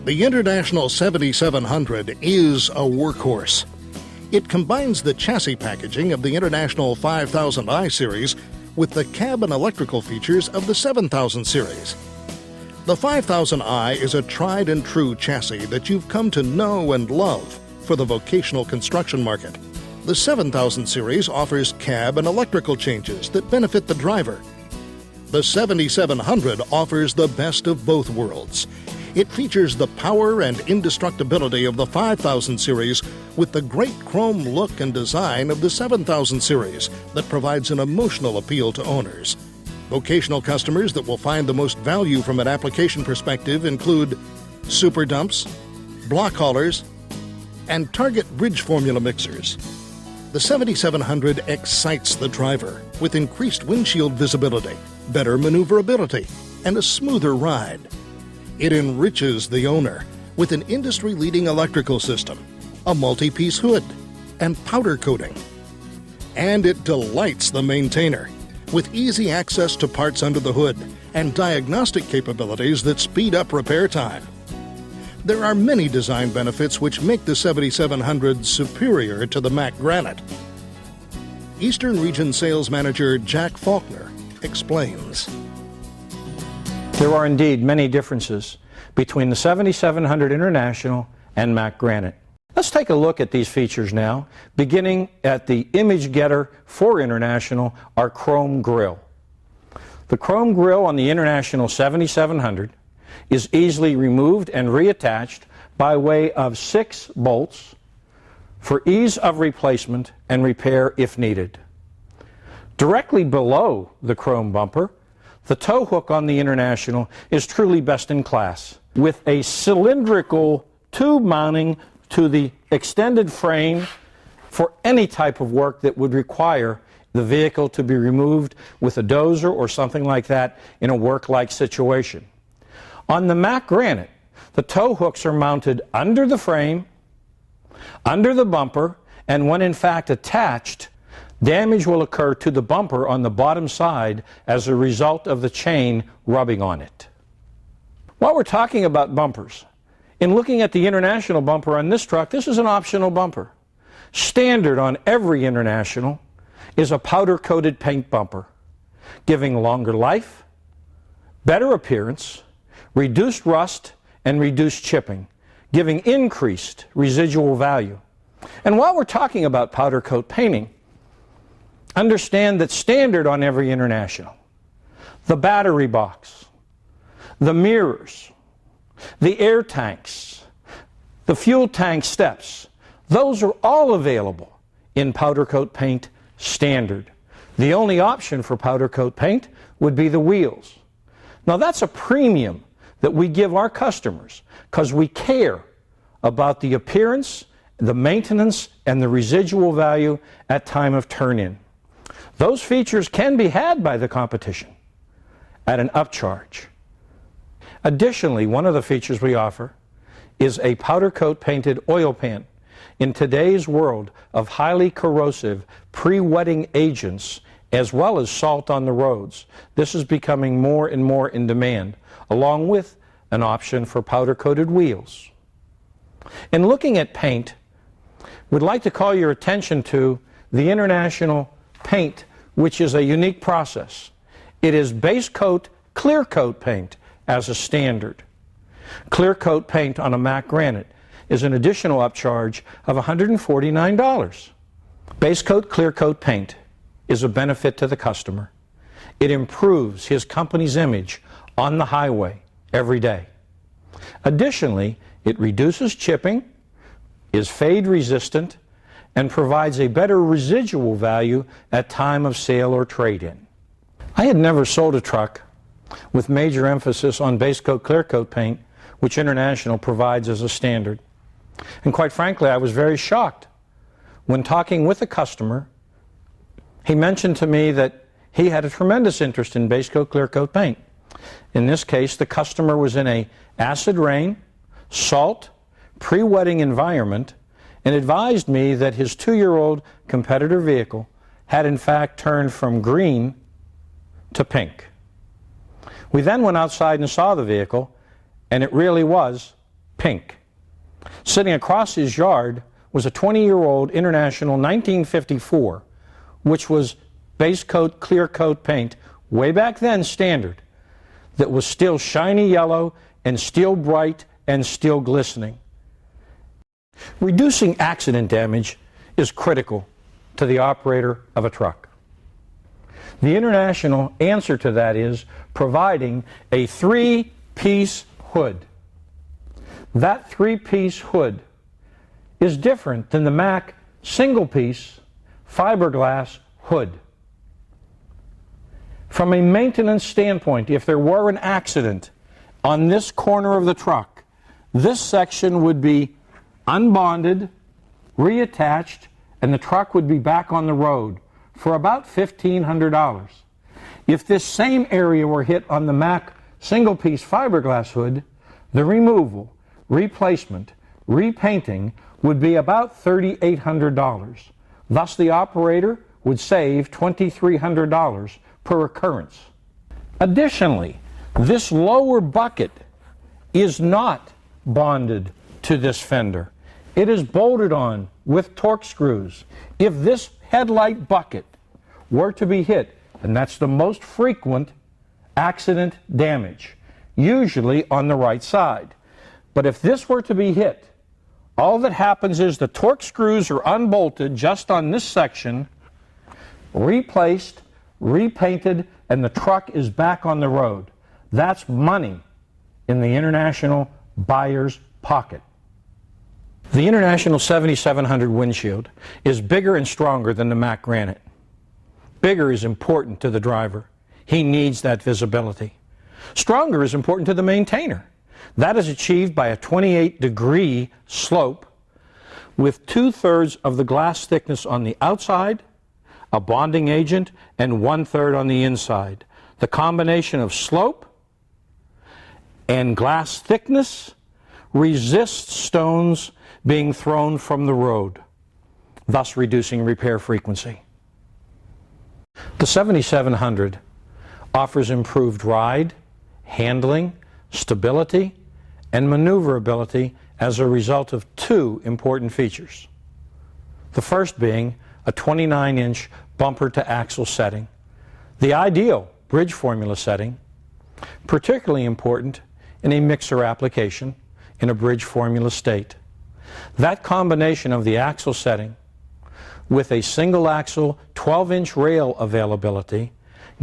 The International 7700 is a workhorse. It combines the chassis packaging of the International 5000i series with the cab and electrical features of the 7000 series. The 5000i is a tried and true chassis that you've come to know and love for the vocational construction market. The 7000 series offers cab and electrical changes that benefit the driver. The 7700 offers the best of both worlds. It features the power and indestructibility of the 5000 series with the great chrome look and design of the 7000 series that provides an emotional appeal to owners. Vocational customers that will find the most value from an application perspective include super dumps, block haulers, and target bridge formula mixers. The 7700 excites the driver with increased windshield visibility, better maneuverability, and a smoother ride. It enriches the owner with an industry-leading electrical system, a multi-piece hood, and powder coating. And it delights the maintainer with easy access to parts under the hood and diagnostic capabilities that speed up repair time. There are many design benefits which make the 7700 superior to the Mack Granite. Eastern Region Sales Manager Jack Faulkner explains. There are indeed many differences between the 7700 International and Mack Granite. Let's take a look at these features now, beginning at the image getter for International, our chrome grille. The chrome grille on the International 7700 is easily removed and reattached by way of 6 bolts for ease of replacement and repair if needed. Directly below the chrome bumper, the tow hook on the International is truly best in class, with a cylindrical tube mounting to the extended frame for any type of work that would require the vehicle to be removed with a dozer or something like that in a work-like situation. On the Mack Granite, the tow hooks are mounted under the frame, under the bumper, and when in fact attached, damage will occur to the bumper on the bottom side as a result of the chain rubbing on it. While we're talking about bumpers, in looking at the International bumper on this truck, this is an optional bumper. Standard on every International is a powder-coated paint bumper, giving longer life, better appearance, reduced rust, and reduced chipping, giving increased residual value. And while we're talking about powder coat painting, understand that standard on every International, the battery box, the mirrors, the air tanks, the fuel tank steps, those are all available in powder coat paint standard. The only option for powder coat paint would be the wheels. Now that's a premium that we give our customers because we care about the appearance, the maintenance, and the residual value at time of turn-in. Those features can be had by the competition at an upcharge. Additionally, one of the features we offer is a powder coat painted oil pan. In today's world of highly corrosive pre-wetting agents as well as salt on the roads, this is becoming more and more in demand, along with an option for powder coated wheels. In looking at paint, we'd like to call your attention to the International paint, which is a unique process. It is base coat, clear coat paint as a standard. Clear coat paint on a Mack Granite is an additional upcharge of $149. Base coat, clear coat paint is a benefit to the customer. It improves his company's image on the highway every day. Additionally, it reduces chipping, is fade resistant, and provides a better residual value at time of sale or trade-in. I had never sold a truck with major emphasis on base coat, clear coat paint, which International provides as a standard. And quite frankly, I was very shocked when talking with a customer. He mentioned to me that he had a tremendous interest in base coat, clear coat paint. In this case, the customer was in a acid rain, salt, pre-wetting environment, and advised me that his 2-year-old competitor vehicle had in fact turned from green to pink. We then went outside and saw the vehicle, and it really was pink. Sitting across his yard was a 20-year-old International 1954, which was base coat, clear coat paint, way back then standard, that was still shiny yellow and still bright and still glistening. Reducing accident damage is critical to the operator of a truck. The International answer to that is providing a three-piece hood. That three-piece hood is different than the Mack single-piece fiberglass hood. From a maintenance standpoint, if there were an accident on this corner of the truck, this section would be unbonded, reattached, and the truck would be back on the road for about $1,500. If this same area were hit on the Mack single-piece fiberglass hood, the removal, replacement, repainting would be about $3,800. Thus, the operator would save $2,300 per occurrence. Additionally, this lower bucket is not bonded to this fender. It is bolted on with torque screws. If this headlight bucket were to be hit, and that's the most frequent accident damage, usually on the right side. But if this were to be hit, all that happens is the torque screws are unbolted just on this section, replaced, repainted, and the truck is back on the road. That's money in the International buyer's pocket. The International 7700 windshield is bigger and stronger than the Mack Granite. Bigger is important to the driver. He needs that visibility. Stronger is important to the maintainer. That is achieved by a 28-degree slope with 2/3 of the glass thickness on the outside, a bonding agent, and 1/3 on the inside. The combination of slope and glass thickness resists stones being thrown from the road, thus reducing repair frequency. The 7700 offers improved ride, handling, stability, and maneuverability as a result of two important features. The first being a 29-inch bumper-to-axle setting, the ideal bridge formula setting, particularly important in a mixer application in a bridge formula state. That combination of the axle setting with a single axle 12-inch rail availability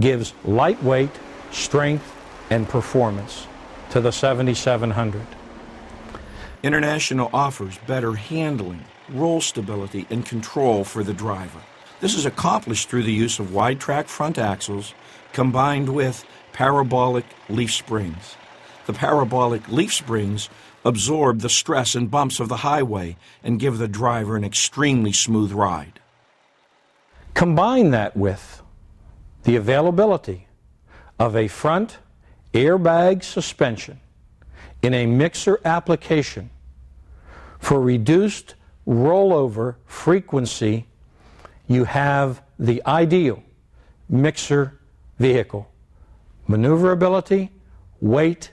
gives lightweight, strength, and performance to the 7700. International offers better handling, roll stability, and control for the driver. This is accomplished through the use of wide track front axles combined with parabolic leaf springs. The parabolic leaf springs absorb the stress and bumps of the highway and give the driver an extremely smooth ride. Combine that with the availability of a front airbag suspension in a mixer application for reduced rollover frequency, you have the ideal mixer vehicle. Maneuverability, weight,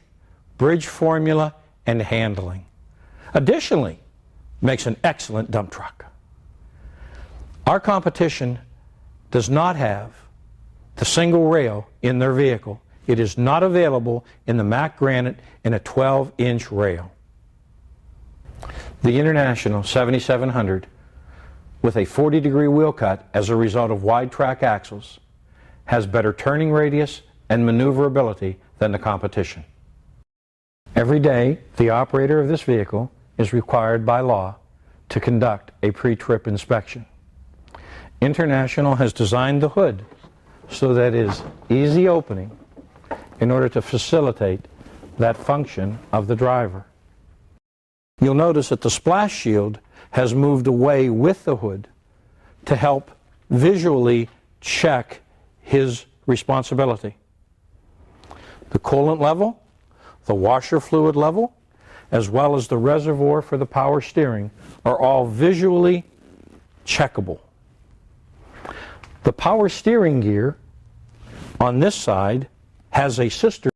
bridge formula, and handling. Additionally, makes an excellent dump truck. Our competition does not have the single rail in their vehicle. It is not available in the Mack Granite in a 12-inch rail. The International 7700, with a 40-degree wheel cut as a result of wide track axles, has better turning radius and maneuverability than the competition. Every day, the operator of this vehicle is required by law to conduct a pre-trip inspection. International has designed the hood so that it is easy opening in order to facilitate that function of the driver. You'll notice that the splash shield has moved away with the hood to help visually check his responsibility. The coolant level, the washer fluid level, as well as the reservoir for the power steering are all visually checkable. The power steering gear on this side has a sister